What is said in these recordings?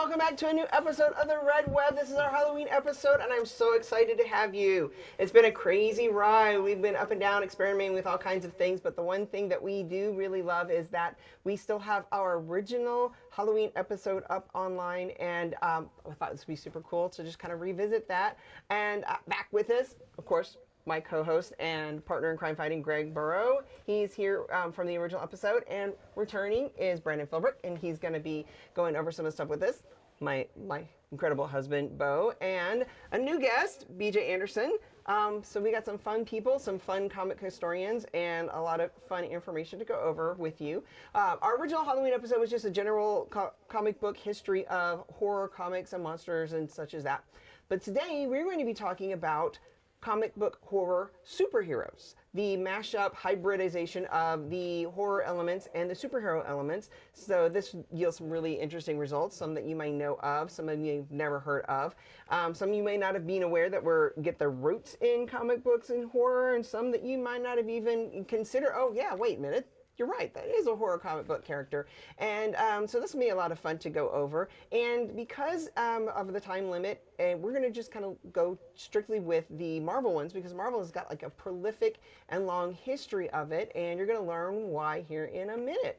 welcome back to a new episode of the Red Web. This is our Halloween episode, and I'm so excited to have you. It's been a crazy ride. We've been up and down experimenting with all kinds of things, but the one thing that we do really love is that we still have our original Halloween episode up online, and I thought this would be super cool to just kind of revisit that. And back with us, of course, my co-host and partner in crime fighting, Greg Burrow. He's here from the original episode, and returning is Brandon Philbrick, and he's going to be going over some of the stuff with us. My incredible husband, Bo, and a new guest, BJ Anderson. So we got some fun people, some fun comic historians, and a lot of fun information to go over with you. Our original Halloween episode was just a general comic book history of horror comics and monsters and such as that. But today we're going to be talking about comic book horror superheroes, the mashup hybridization of the horror elements and the superhero elements. So this yields some really interesting results, some that you might know of, some of you've never heard of. Some you may not have been aware that get their roots in comic books and horror, and some that you might not have even considered, oh yeah, wait a minute, you're right, that is a horror comic book character. And so this will be a lot of fun to go over. And because of the time limit, we're going to just kind of go strictly with the Marvel ones, because Marvel has got like a prolific and long history of it, and you're going to learn why here in a minute.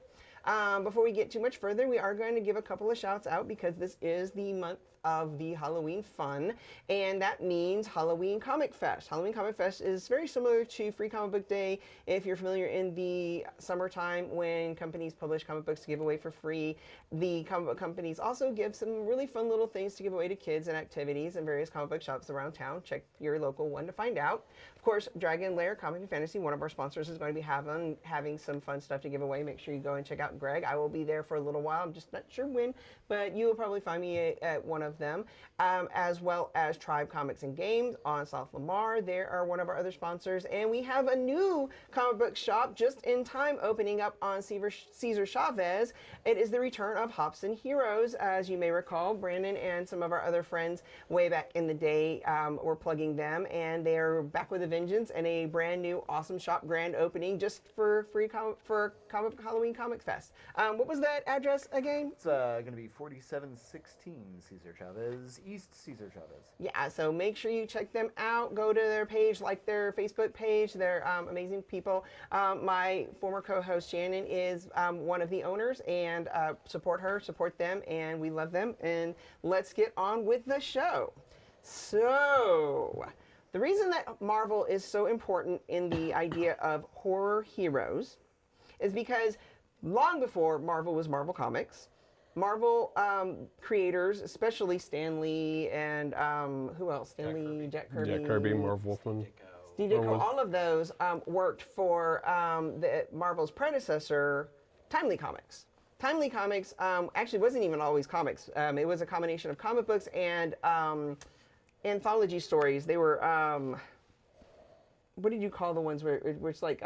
Before we get too much further, we are going to give a couple of shouts out, because this is the month of the Halloween fun, and that means Halloween Comic Fest. Halloween Comic Fest is very similar to Free Comic Book Day if you're familiar in the summertime when companies publish comic books to give away for free. The comic book companies also give some really fun little things to give away to kids and activities in various comic book shops around town. Check your local one to find out. Of course, Dragon Lair Comic and Fantasy, one of our sponsors, is going to be having some fun stuff to give away. Make sure you go and check out Greg. I will be there for a little while. I'm just not sure when, but you will probably find me at one of them, as well as Tribe Comics and Games on South Lamar. They are one of our other sponsors, and we have a new comic book shop just in time opening up on Cesar Chavez. It is the return of Hobson Heroes. As you may recall, Brandon and some of our other friends way back in the day were plugging them, and they are back with a vengeance and a brand new awesome shop grand opening just for Halloween Comic Fest. What was that address again? It's going to be 4716 Cesar Chavez, East Cesar Chavez. Yeah, so make sure you check them out. Go to their page, like their Facebook page. They're amazing people. My former co-host Shannon is one of the owners, and support her, support them, and we love them. And let's get on with the show. So, the reason that Marvel is so important in the idea of horror heroes is because long before Marvel was Marvel Comics, Marvel creators, especially Stan Lee and who else? Jack Kirby, Marv Wolfman. Steve Ditko, all of those worked for Marvel's predecessor, Timely Comics. Timely Comics actually wasn't even always comics. It was a combination of comic books and anthology stories. They were, what did you call the ones where it's like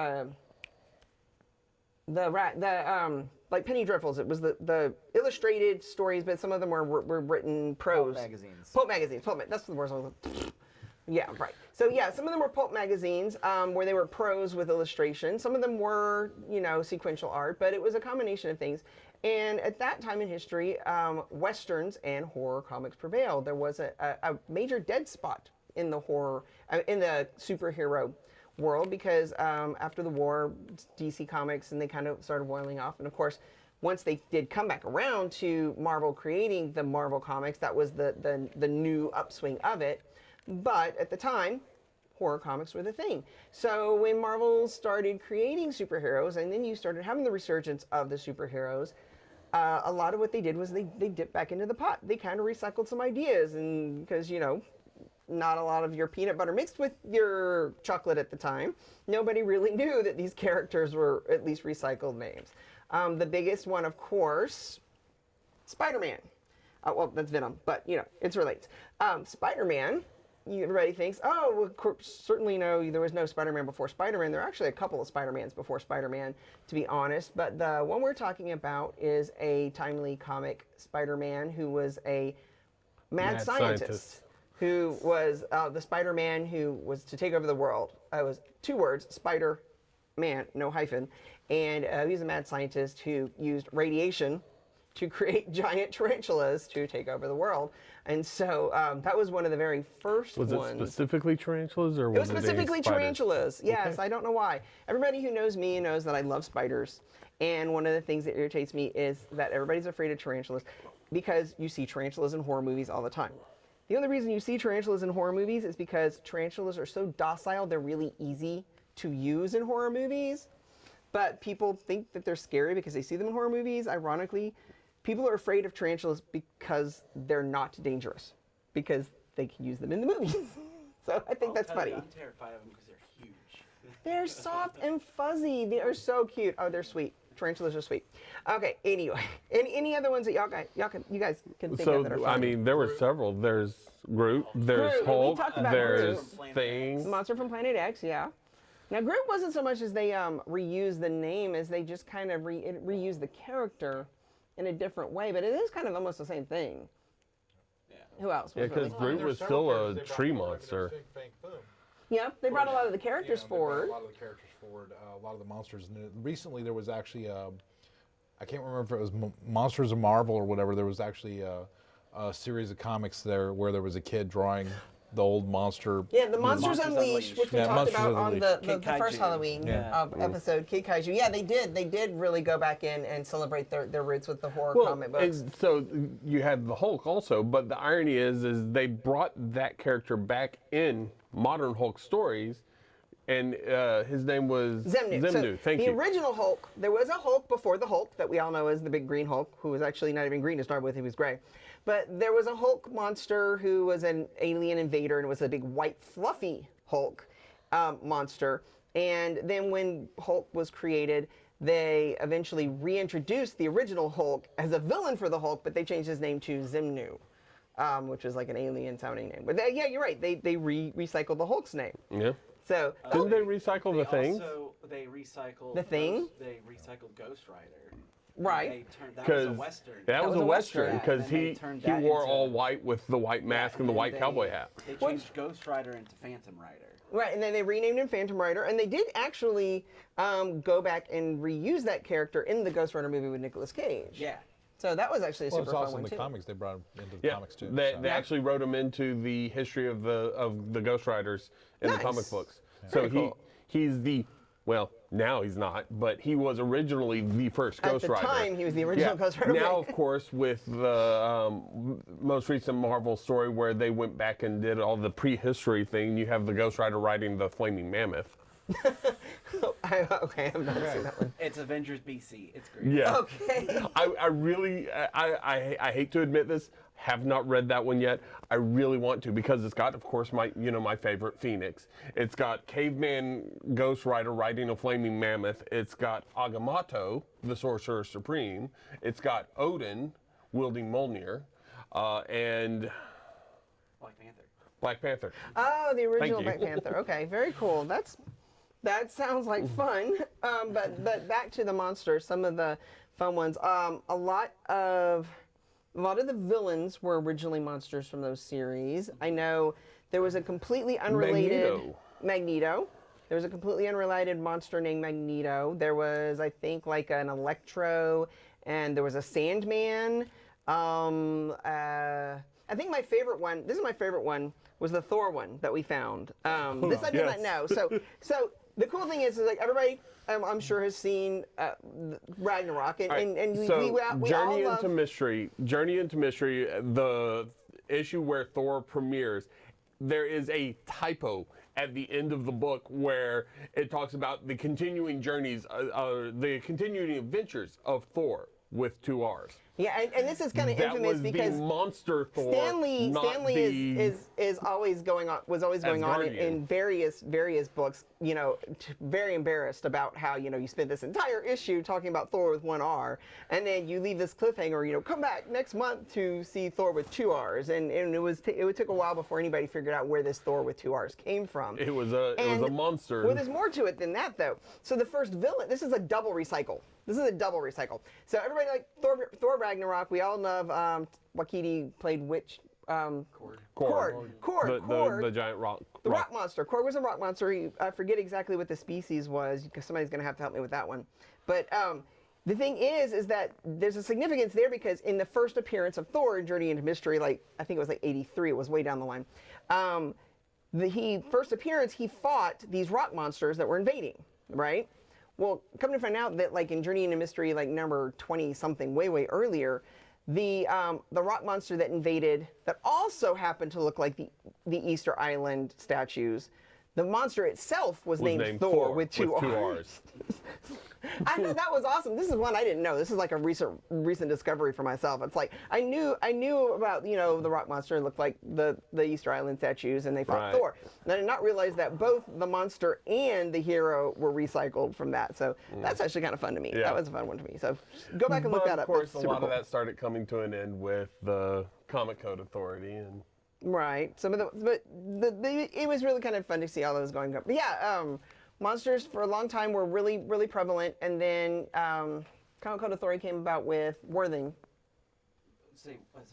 like Penny Dreadfuls. It was the illustrated stories, but some of them were written prose. Pulp magazines. That's the word I was like, yeah, right. So yeah, some of them were pulp magazines where they were prose with illustration. Some of them were, sequential art, but it was a combination of things. And at that time in history, Westerns and horror comics prevailed. There was a major dead spot in the superhero world, because after the war, DC Comics, and they kind of started boiling off. And of course, once they did come back around to Marvel creating the Marvel Comics, that was the new upswing of it. But at the time, horror comics were the thing. So when Marvel started creating superheroes, and then you started having the resurgence of the superheroes, a lot of what they did was they dipped back into the pot. They kind of recycled some ideas, and because, not a lot of your peanut butter mixed with your chocolate at the time, nobody really knew that these characters were at least recycled names. The biggest one, of course, Spider-Man. Well, that's Venom, but, it's related. Spider-Man, everybody thinks, certainly no, there was no Spider-Man before Spider-Man. There are actually a couple of Spider-Mans before Spider-Man, to be honest, but the one we're talking about is a Timely comic Spider-Man who was a mad scientist. Who was the Spider-Man who was to take over the world. It was 2 words, Spider-Man, no hyphen. And he was a mad scientist who used radiation to create giant tarantulas to take over the world. And so that was one of the very first Was ones. it specifically tarantulas or It was was it specifically spiders? tarantulas. Yes, Okay. I don't know why. Everybody who knows me knows that I love spiders. And one of the things that irritates me is that everybody's afraid of tarantulas because you see tarantulas in horror movies all the time. The only reason you see tarantulas in horror movies is because tarantulas are so docile, they're really easy to use in horror movies. But people think that they're scary because they see them in horror movies. Ironically, people are afraid of tarantulas because they're not dangerous, because they can use them in the movies. So I think that's funny. I'm terrified of them because they're huge. They're soft and fuzzy. They are so cute. Oh, they're sweet. Tarantulas are sweet. Okay. Anyway, any other ones that you guys can think of that are So, funny? I mean, there were several. There's Groot, there's Groot, we Hulk, talked about there's Groot. Thing. Monster from Planet X, yeah. Now Groot wasn't so much as they reused the name as they just kind of reused the character in a different way, but it is kind of almost the same thing. Yeah. Who else? Yeah, Was really because fun? Groot was still a tree monster. Yeah, they brought a lot of the characters Yeah, they brought forward. A lot of the characters forward. A lot of the monsters. And recently, there was actually I can't remember if it was Monsters of Marvel or whatever. There was actually a series of comics there where there was a kid drawing the old monster. Yeah, the Monsters Monsters Unleashed, Unleashed. which we Yeah, talked Monsters about on the Kid first Kaiju. Halloween Yeah. episode, Kid Kaiju. Yeah, they did really go back in and celebrate their roots with the horror Well, comic books. and so you had the Hulk also, but the irony is they brought that character back in modern Hulk stories, and his name was Zemnu. So Thank the you. original Hulk, there was a Hulk before the Hulk that we all know as the big green Hulk, who was actually not even green to start with, he was gray. But there was a Hulk monster who was an alien invader, and it was a big white fluffy Hulk monster. And then when Hulk was created, they eventually reintroduced the original Hulk as a villain for the Hulk, but they changed his name to Zemnu, which is like an alien sounding name. But yeah, you're right. They recycled the Hulk's name. Yeah. So Didn't they recycle the thing? Also, they recycled The Thing? They recycled Ghost Rider. Right. They turned, that was Because a western. that was a western. Western. Because Yeah, and he they turned he that wore into- all white with the white mask and the then white they- cowboy hat. They changed Ghost Rider into Phantom Rider. Right, and then they renamed him Phantom Rider, and they did actually go back and reuse that character in the Ghost Rider movie with Nicolas Cage. Yeah. So that was actually a Well, it's super fun also in one the too. comics. They brought him into the Yeah, comics too. they, so. they actually wrote him into the history of the Ghost Riders in Nice. the comic books. Very So cool. he's the well, now he's not, but he was originally the first Ghost At the Rider. time, he was the original Ghost Rider. Now, of course, with the most recent Marvel story where they went back and did all the prehistory thing, you have the Ghost Rider riding the flaming mammoth. Okay, I'm not seeing that one. It's Avengers BC. It's great. Yeah. Okay. I really, I hate to admit this, have not read that one yet. I really want to because it's got, of course, my favorite Phoenix. It's got Caveman Ghost Rider riding a flaming mammoth. It's got Agamotto, the Sorcerer Supreme. It's got Odin wielding Mjolnir, and Black Panther. Black Panther. Oh, the original you. Black Panther. Okay, very cool. That sounds like fun. But back to the monsters. Some of the fun ones. A lot of the villains were originally monsters from those series. I know there was a completely unrelated Magneto. There was a completely unrelated monster named Magneto. There was, I think, like an Electro, and there was a Sandman. I think my favorite one. This is my favorite one. Was the Thor one that we found. This I did not know. So the cool thing is like everybody, I'm sure has seen Ragnarok, and, All right, and we, so we Journey all into love. Mystery. Journey into Mystery. The issue where Thor premieres, there is a typo at the end of the book where it talks about the continuing journeys, the continuing adventures of Thor with 2 R's. Yeah, and this is kind of That infamous was because the monster Thor. Stanley not is always going on, was always going on in various books, very embarrassed about how, you spent this entire issue talking about Thor with 1 R, and then you leave this cliffhanger, come back next month to see Thor with 2 R's, and it took a while before anybody figured out where this Thor with 2 R's came from. It was a monster. Well, there's more to it than that, though. So the first villain, this is a double recycle. So everybody like Thor Ragnarok. We all love Wakiti played which Korg. The giant rock. The rock monster. Korg was a rock monster. I forget exactly what the species was because somebody's going to have to help me with that one. But The thing is that there's a significance there because in the first appearance of Thor in Journey into Mystery, like I think it was like 83, it was way down the line. First appearance, he fought these rock monsters that were invading, right? Well, come to find out that like in Journey into Mystery, like number 20 something, way earlier, the rock monster that invaded that also happened to look like the Easter Island statues. The monster itself was named Thor with two R's. I know, that was awesome. This is one I didn't know. This is like a recent discovery for myself. It's like I knew about the rock monster. It looked like the Easter Island statues, and they fought Thor. And I did not realize that both the monster and the hero were recycled from that. So that's actually kind of fun to me. Yeah. That was a fun one to me. So go back and look that up. Of course, That's a lot super of cool. that started coming to an end with the Comic Code Authority and. Right. Some of it was really kind of fun to see all those going up. But yeah, monsters for a long time were really prevalent, and then Comic Code Authority came about with Worthing. See, what?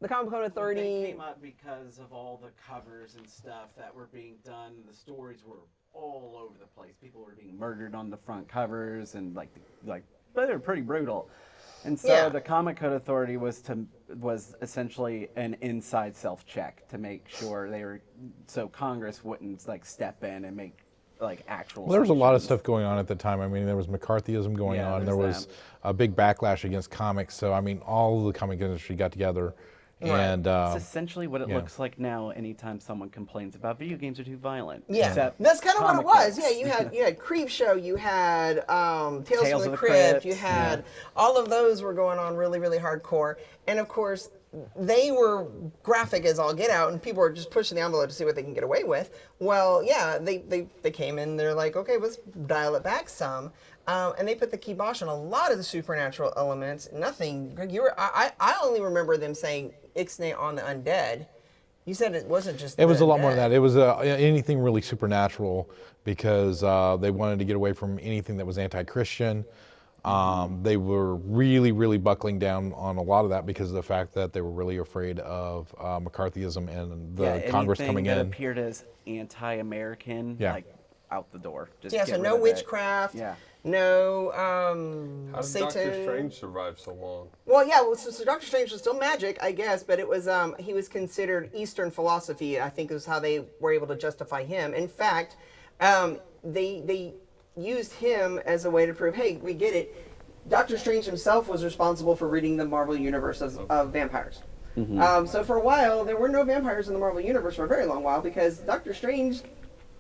The Comic Code Authority They came up because of all the covers and stuff that were being done. The stories were all over the place. People were being murdered on the front covers, and like they were pretty brutal. And so the Comic Code Authority was essentially an inside self-check to make sure so Congress wouldn't like step in and make like actual. Well, there was a lot of sanctions. stuff going on at the time. I mean, there was McCarthyism going Yeah, on. there's There was that. a big backlash against comics. So I mean, all of the comic industry got together, and It's essentially what it yeah. looks like now. Anytime someone complains about video games are too violent. Yeah, Except that's kind of what it comic was. books. Yeah, you had Creep Show, you had Tales Tales from the of the Crypt, Crypt, you had all of those were going on really hardcore, and of course they were graphic as all get out, and people were just pushing the envelope to see what they can get away with. Well, yeah, they came in, they're like, okay, let's dial it back some. And they put the kibosh on a lot of the supernatural elements. Nothing. Greg, I only remember them saying Ixnay on the undead. You said it wasn't just. it was the a lot more than undead. that. It was anything really supernatural because they wanted to get away from anything that was anti-Christian. They were really buckling down on a lot of that because of the fact that they were really afraid of McCarthyism and the Congress anything coming that in. appeared as anti-American, Yeah. like out the door. Just Yeah, get so rid no of it. witchcraft. Yeah. No How did Satan. Doctor Strange survive so long? Well, yeah. Well, so Doctor Strange was still magic, I guess, but it was he was considered Eastern philosophy. I think is how they were able to justify him. In fact, they used him as a way to prove, hey, we get it. Doctor Strange himself was responsible for reading the Marvel universe of vampires. So for a while, there were no vampires in the Marvel universe for a very long while because Doctor Strange,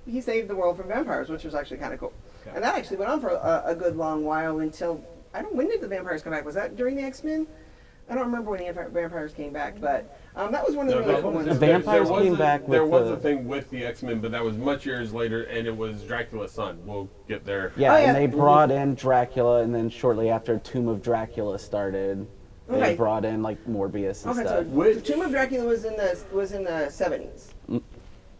he saved the world from vampires, which was actually kind of cool. Yeah. And that actually went on for a good long while until, when did the vampires come back? Was that during the X-Men? I don't remember when the vampires came back, but that was one of the really cool ones. The vampires came back There with was the- a thing with the X-Men, but that was much years later, and it was Dracula's son. We'll get there. Yeah, Oh, yeah. and they brought in Dracula, and then shortly after Tomb of Dracula started, they Okay. brought in like Morbius and Okay, so stuff. Which- Tomb of Dracula was in the 70s.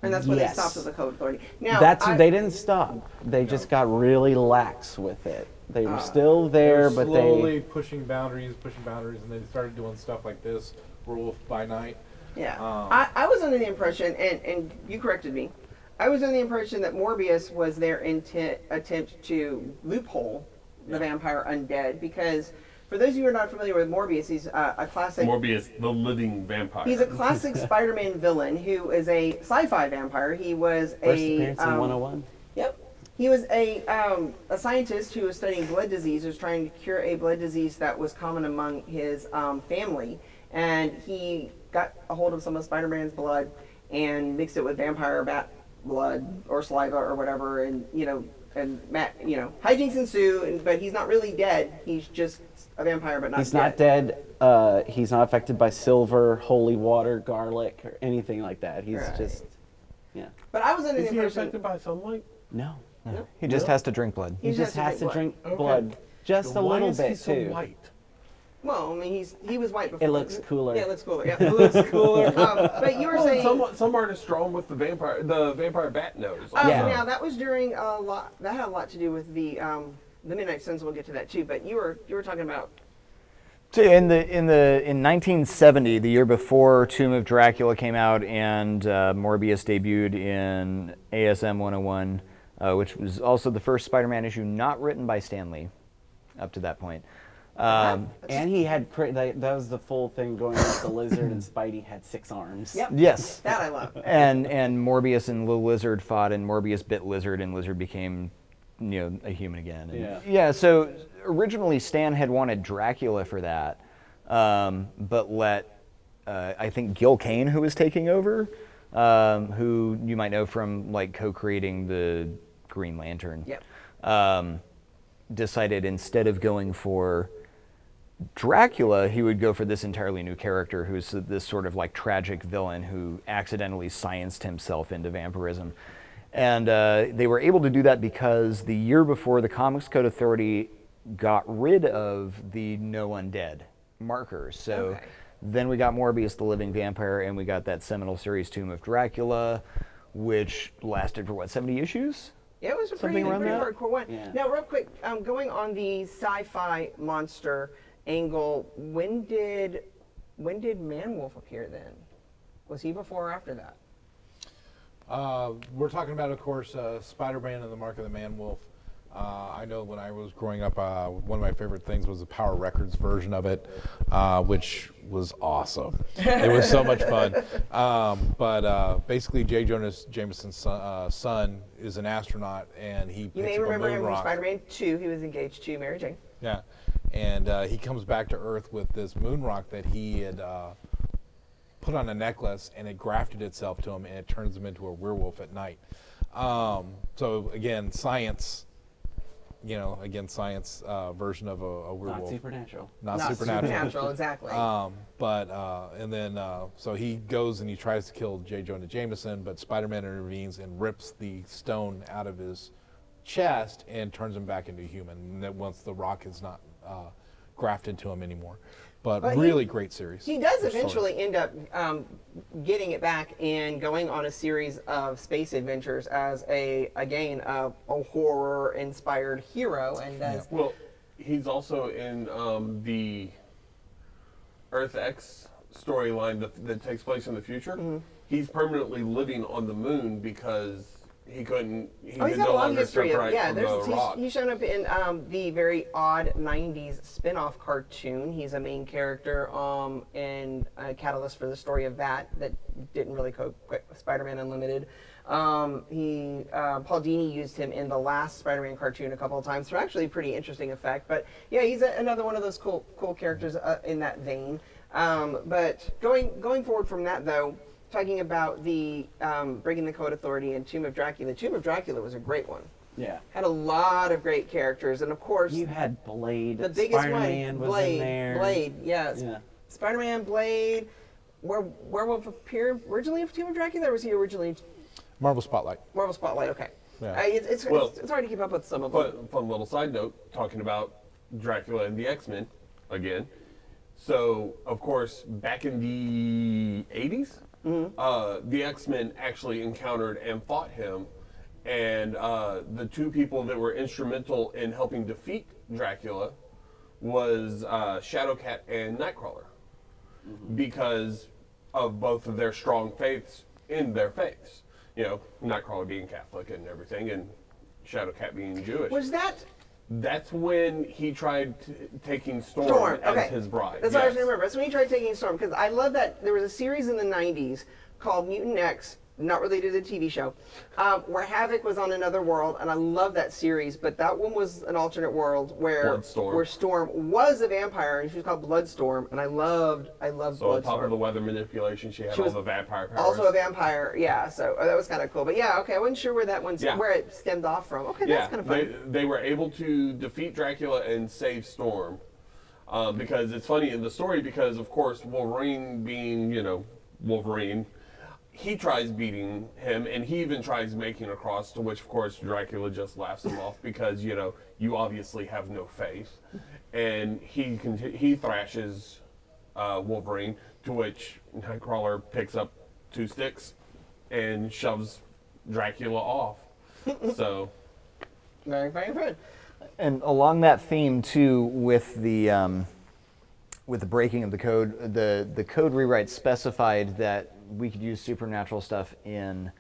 And that's when Yes. they stopped with the Code Authority. Now, They didn't stop. They just got really lax with it. They were still there, but slowly pushing boundaries, and they started doing stuff like this, Rule by Night. Yeah. I was under the impression, and you corrected me, I was under the impression that Morbius was their attempt to loophole the vampire undead, because for those of you who are not familiar with Morbius, he's a classic... Morbius, the living vampire. He's a classic Spider-Man villain who is a sci-fi vampire. He was First a... appearance in 101. Yep. He was a scientist who was studying blood disease, was trying to cure a blood disease that was common among his family. And he got a hold of some of Spider-Man's blood and mixed it with vampire bat blood or saliva or whatever. And, hijinks ensue, but he's not really dead. He's just a vampire, but not He's dead. not dead. He's not affected by silver, holy water, garlic, or anything like that. He's Right. just, yeah. But I was under Is the he impression... affected by sunlight? No. He just has to drink blood. He just has to drink Okay. blood just a Why little is bit he so too. white? Well, I mean, he was white before. It looks cooler. Yeah, it looks cooler. Yeah, it looks cooler. But you were saying... Some artists draw him with the vampire bat nose. Yeah. Now that was during a lot. That had a lot to do with the Midnight Suns. We'll get to that too. But you were talking about. So in 1970, the year before Tomb of Dracula came out and Morbius debuted in ASM 101, which was also the first Spider-Man issue not written by Stan Lee. up to that point. And he had that was the full thing going with the lizard, and Spidey had 6 arms. Yep. Yes. That I love. And Morbius and the Lizard fought, and Morbius bit Lizard, and Lizard became, a human again. And Yeah. So originally Stan had wanted Dracula for that, but let I think Gil Kane, who was taking over, who you might know from like co-creating the Green Lantern. Yep. Decided instead of going for Dracula, he would go for this entirely new character who's this sort of like tragic villain who accidentally scienced himself into vampirism. And they were able to do that because the year before, the Comics Code Authority got rid of the no undead markers. So Okay. then we got Morbius the Living Vampire, and we got that seminal series Tomb of Dracula, which lasted for what, 70 issues? Yeah, it was a pretty Something around that? hardcore one. Yeah. Now, real quick, going on the sci-fi monster angle, when did Man-Wolf appear then? Was he before or after that? We're talking about, of course, Spider-Man and the Mark of the Man-Wolf. I know when I was growing up, one of my favorite things was the Power Records version of it, which was awesome. It was so much fun. But basically, J. Jonah Jameson's son is an astronaut, and he You picks may up a remember moon him from rock. Spider-Man 2. He was engaged to Mary Jane. Yeah, and he comes back to Earth with this moon rock that he had put on a necklace, and it grafted itself to him, and it turns him into a werewolf at night. So again, science. Science version of a werewolf. Not supernatural. Not Not supernatural. exactly. So he goes and he tries to kill J. Jonah Jameson, but Spider-Man intervenes and rips the stone out of his chest and turns him back into a human. And that once the rock is not grafted to him anymore. But really great series. He does Or story. eventually end up getting it back and going on a series of space adventures as a horror-inspired hero, and does. Well, he's also in the Earth X storyline that takes place in the future. Mm-hmm. He's permanently living on the moon because he couldn't. He Oh, he's could got a no long longer history of separate from the rock. he's shown up in the very odd '90s spin-off cartoon. He's a main character and a catalyst for the story of that didn't really cope with Spider-Man Unlimited. Paul Dini used him in the last Spider-Man cartoon a couple of times for actually a pretty interesting effect. But yeah, he's another one of those cool characters in that vein. But going forward from that though. Talking about the Breaking the Code Authority and Tomb of Dracula. Tomb of Dracula was a great one. Yeah. Had a lot of great characters, and of course, You had Blade. the biggest Spider-Man one, was in there. Blade, yes. Yeah. Spider-Man, Blade. Werewolf appeared originally in Tomb of Dracula, or was he originally Marvel Spotlight. Marvel Spotlight? Okay. Yeah. It's hard to keep up with some of them. Fun little side note, talking about Dracula and the X-Men again. So, of course, back in the 80s, the X-Men actually encountered and fought him. And the two people that were instrumental in helping defeat Dracula was Shadowcat and Nightcrawler. Because of both of their strong faiths in their faiths. Nightcrawler being Catholic and everything, and Shadowcat being Jewish. Was that That's when he tried taking Storm, Storm? as Okay. his bride. That's what I was yes. remember. That's when he tried taking Storm, because I love that there was a series in the '90s called Mutant X, not related to the TV show, where Havoc was on another world, and I love that series. But that one was an alternate world where Storm was a vampire, and she was called Bloodstorm, and I loved So on Bloodstorm. top of the weather manipulation, she had She all was the vampire powers. Also a vampire, yeah. So that was kind of cool. But yeah, okay, I wasn't sure where that one's where it stemmed off from. Okay, that's kind of fun. They were able to defeat Dracula and save Storm. Because it's funny in the story, because of course Wolverine being, Wolverine, he tries beating him, and he even tries making a cross, to which of course Dracula just laughs him off because, you obviously have no faith. And he thrashes Wolverine, to which Nightcrawler picks up 2 sticks and shoves Dracula off. So Very, very good. And along that theme too, with the breaking of the code, the code rewrite specified that we could use supernatural stuff in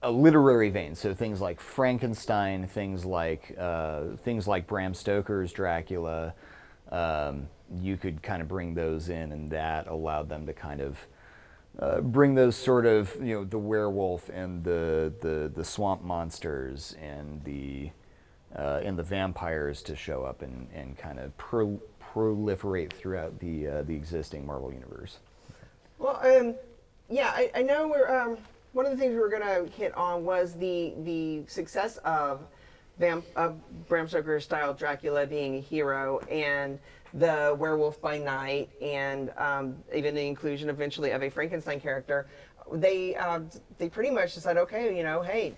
a literary vein. So things like Frankenstein, things like Bram Stoker's Dracula, you could kind of bring those in, and that allowed them to kind of bring those sort of, the werewolf and the swamp monsters and the vampires to show up and kind of proliferate throughout the existing Marvel universe. Well, yeah, I know we're one of the things we were gonna hit on was the success of Bram Stoker's style Dracula being a hero, and the Werewolf by Night, and even the inclusion eventually of a Frankenstein character. They pretty much decided, okay, hey,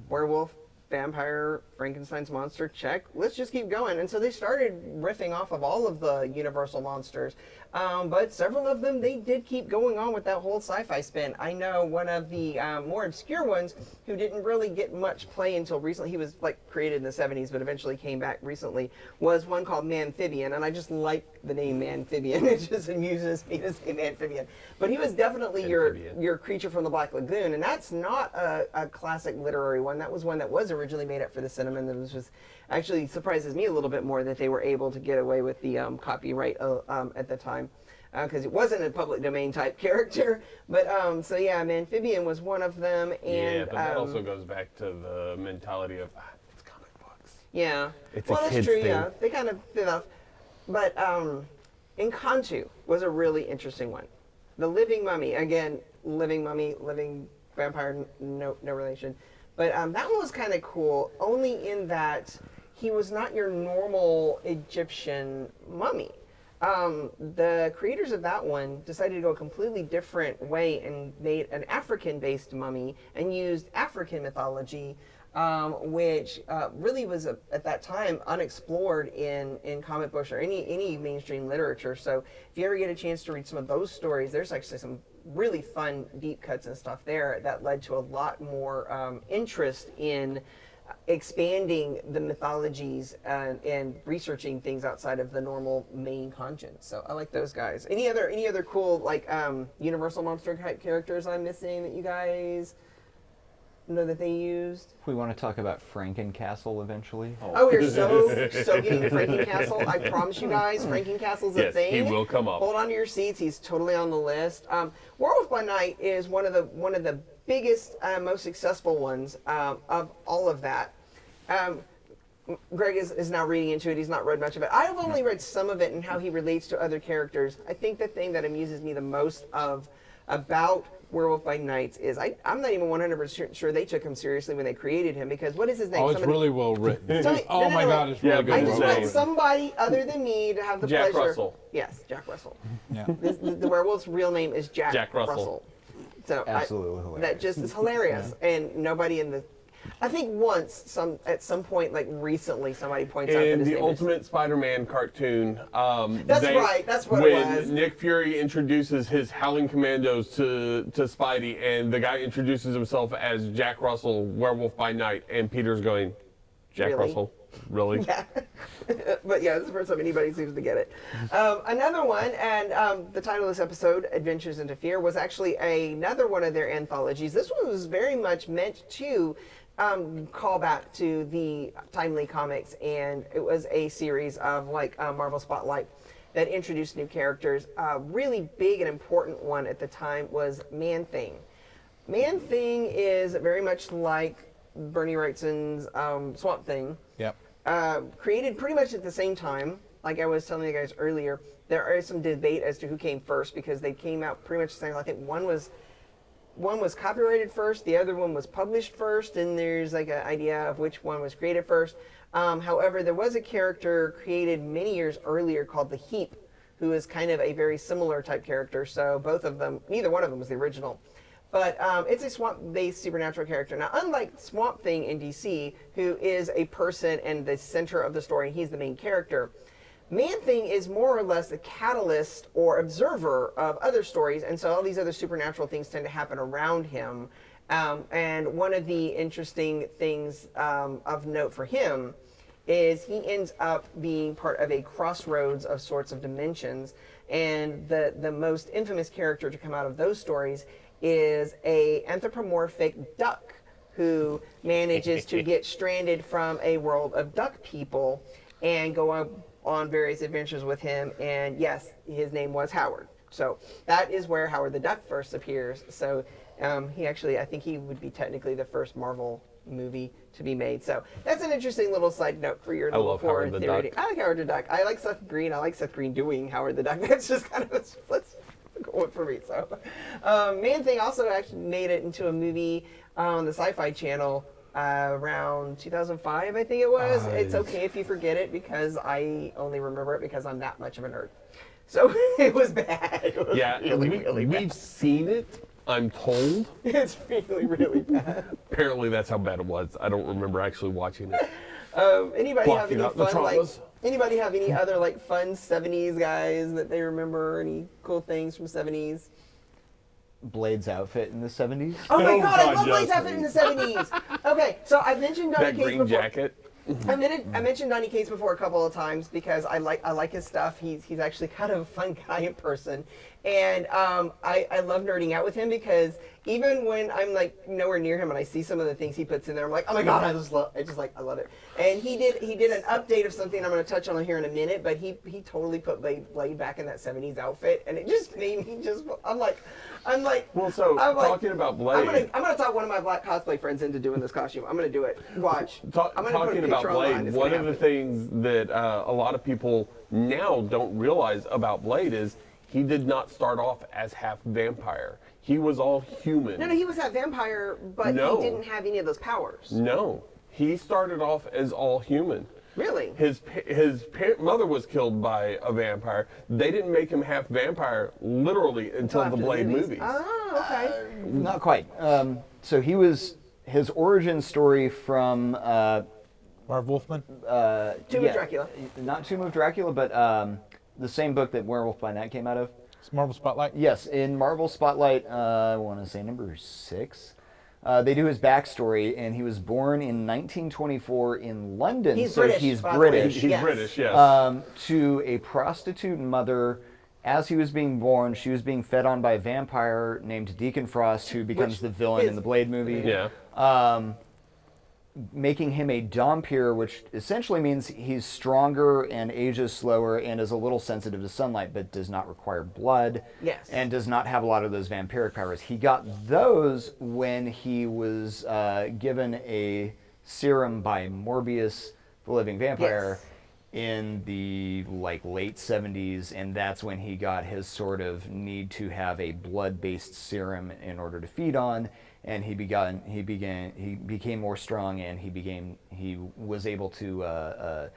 werewolf, vampire, Frankenstein's monster, check. Let's just keep going. And so they started riffing off of all of the Universal monsters. But several of them, they did keep going on with that whole sci-fi spin. I know one of the more obscure ones who didn't really get much play until recently, he was like created in the 70s, but eventually came back recently, was one called Amphibian. And I just like the name Amphibian. It just amuses me to say Amphibian. But he was definitely your creature from the Black Lagoon. And that's not a classic literary one. That was one that was originally made up for the cinema, and that was actually surprises me a little bit more that they were able to get away with the copyright at the time, because it wasn't a public domain type character. But so yeah, Amphibian was one of them, and yeah, but that also goes back to the mentality of it's comic books. Yeah, It's well, a that's kid's true. thing. Yeah, they kind of fit off. But Encanto was a really interesting one. The Living Mummy, again, living mummy, living vampire, no relation. But that one was kind of cool, only in that he was not your normal Egyptian mummy. The creators of that one decided to go a completely different way and made an African-based mummy and used African mythology, which really was at that time unexplored in comic books or any mainstream literature. So if you ever get a chance to read some of those stories, there's actually some really fun deep cuts and stuff there that led to a lot more interest in expanding the mythologies and researching things outside of the normal main content. So I like those guys. Any other cool like Universal monster type characters I'm missing that you guys know that they used? We want to talk about Frankencastle eventually. Oh, we're so getting to Frankencastle. I promise you guys, Frankencastle's a Yes, thing. he will come up. Hold on to your seats. He's totally on the list. Werewolf by Night is one of the biggest, most successful ones of all of that. Greg is now reading into it. He's not read much of it. I've only read some of it and how he relates to other characters. I think the thing that amuses me the most about Werewolf by Night is I'm not even 100% sure they took him seriously when they created him, because what is his name? Oh, it's really well written. Somebody- Oh no, my no, God, it's really Yeah, good. I just Well, want well, somebody other than me to have the Jack pleasure. Russell. Yes, Jack Russell. Yeah. The werewolf's real name is Jack Russell. So Absolutely that hilarious. just is hilarious, and nobody in the. I think once at some point, like recently, somebody points out that In his the name Ultimate Spider-Man cartoon, That's right, that's what it when was. Nick Fury introduces his Howling Commandos to Spidey, and the guy introduces himself as Jack Russell, Werewolf by Night, and Peter's going, Jack Really? Russell, really? Yeah. But yeah, it's the first time anybody seems to get it. Another one, and the title of this episode, Adventures into Fear, was actually another one of their anthologies. This one was very much meant to call back to the Timely comics, and it was a series of like Marvel Spotlight that introduced new characters. A really big and important one at the time was Man-Thing. Man-Thing is very much like Bernie Wrightson's Swamp Thing. Yep. Created pretty much at the same time. Like I was telling you guys earlier, there is some debate as to who came first, because they came out pretty much the same. I think one was copyrighted first, the other one was published first, and there's like an idea of which one was created first. However, there was a character created many years earlier called the Heap, who is kind of a very similar type character. So both of them, neither one of them was the original. But it's a swamp-based supernatural character. Now, unlike Swamp Thing in DC, who is a person and the center of the story, and he's the main character, Man-Thing is more or less the catalyst or observer of other stories, and so all these other supernatural things tend to happen around him. And one of the interesting things of note for him is he ends up being part of a crossroads of sorts of dimensions, and the most infamous character to come out of those stories is a anthropomorphic duck who manages to get stranded from a world of duck people and go on various adventures with him. And yes, his name was Howard. So that is where Howard the Duck first appears. So he actually, I think he would be technically the first Marvel movie to be made. So that's an interesting little side note for your little love Howard the theory. Duck. I like Howard the Duck. I like Seth Green. I like Seth Green doing Howard the Duck. That's just kind of let's go for me. So Man Thing also actually made it into a movie on the Sci-Fi Channel around 2005, I think it was. It's okay if you forget it because I only remember it because I'm that much of a nerd. So it was bad. It was really bad. We've seen it, I'm told. It's really, really bad. Apparently that's how bad it was. I don't remember actually watching it. Anybody have Blocking any out the fun, like, traumas. anybody have any other, like, fun 70s guys that they remember? Any cool things from 70s? Blade's outfit in the 70s. Oh my Oh god, I God, love Blade's yes. outfit in the 70s. Okay, so I mentioned Donny That Cates green before. jacket. I mentioned Donny Cates before a couple of times because I like his stuff. He's actually kind of a fun guy in person, and I love nerding out with him because even when I'm like nowhere near him and I see some of the things he puts in there, I'm like, oh my god, I love it. And he did an update of something I'm going to touch on here in a minute, but he totally put Blade back in that 70s outfit, and it just made me I'm like. Well, so I'm like, talking about Blade. I'm gonna talk one of my black cosplay friends into doing this costume. I'm gonna do it. Watch. I'm gonna put a Talking about picture online. Blade, It's one gonna of the happen. things that a lot of people now don't realize about Blade is he did not start off as half vampire. He was all human. No, he was that vampire, but No. he didn't have any of those powers. No, he started off as all human. Really? His mother was killed by a vampire. They didn't make him half vampire literally until the after the Blade movies. movies. Oh, okay. Not quite. So his origin story from Marv Wolfman. Tomb of Dracula. Not Tomb of Dracula, but the same book that Werewolf by Night came out of. It's Marvel Spotlight. Yes, in Marvel Spotlight, I want to say number 6. They do his backstory, and he was born in 1924 in London. He's so British, he's by the way. British. He's Yes. British, yes. To a prostitute mother. As he was being born, she was being fed on by a vampire named Deacon Frost, who becomes the villain in the Blade movie. Yeah. Making him a Dhampir, which essentially means he's stronger and ages slower and is a little sensitive to sunlight, but does not require blood. Yes. And does not have a lot of those vampiric powers. He got those when he was given a serum by Morbius, the living vampire, Yes. in the late 70s, and that's when he got his sort of need to have a blood-based serum in order to feed on. And he became more strong, and he was able to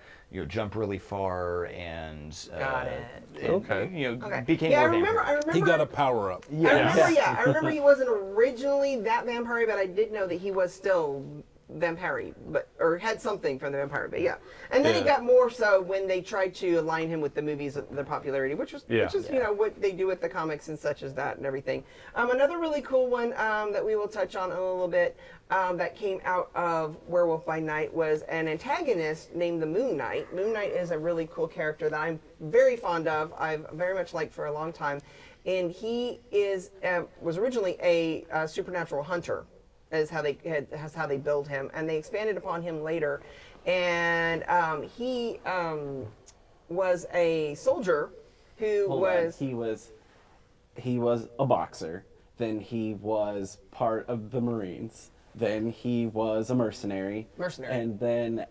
jump really far and Got it. and, Okay. Okay. became Yeah, I more remember. vampire. He got a power up. I remember he wasn't originally that vampire, but I did know that he was still vampire, or had something from the vampire. But yeah, and then it Yeah. got more so when they tried to align him with the movies, the popularity, which is what they do with the comics and such as that and everything. Another really cool one that we will touch on in a little bit that came out of Werewolf by Night was an antagonist named the Moon Knight. Moon Knight is a really cool character that I'm very fond of. I've very much liked for a long time, and he was originally a supernatural hunter. Is how they build him, and they expanded upon him later. And he was a soldier who He was a boxer. Then he was part of the Marines. Then he was a mercenary. And then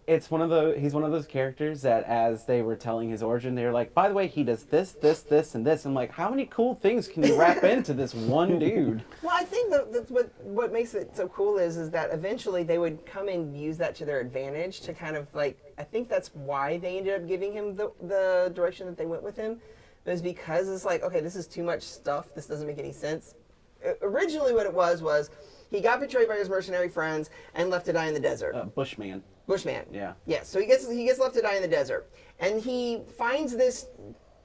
he's one of those characters that as they were telling his origin, they were like, by the way, he does this, this, this, and this. I'm like, how many cool things can you wrap into this one dude? Well, I think that's what makes it so cool is that eventually they would come and use that to their advantage to kind of I think that's why they ended up giving him the direction that they went with him. It was because it's like, okay, this is too much stuff. This doesn't make any sense. Originally what it was he got betrayed by his mercenary friends and left to die in the desert. Bushman. Yeah. Yeah. So he gets left to die in the desert, and he finds this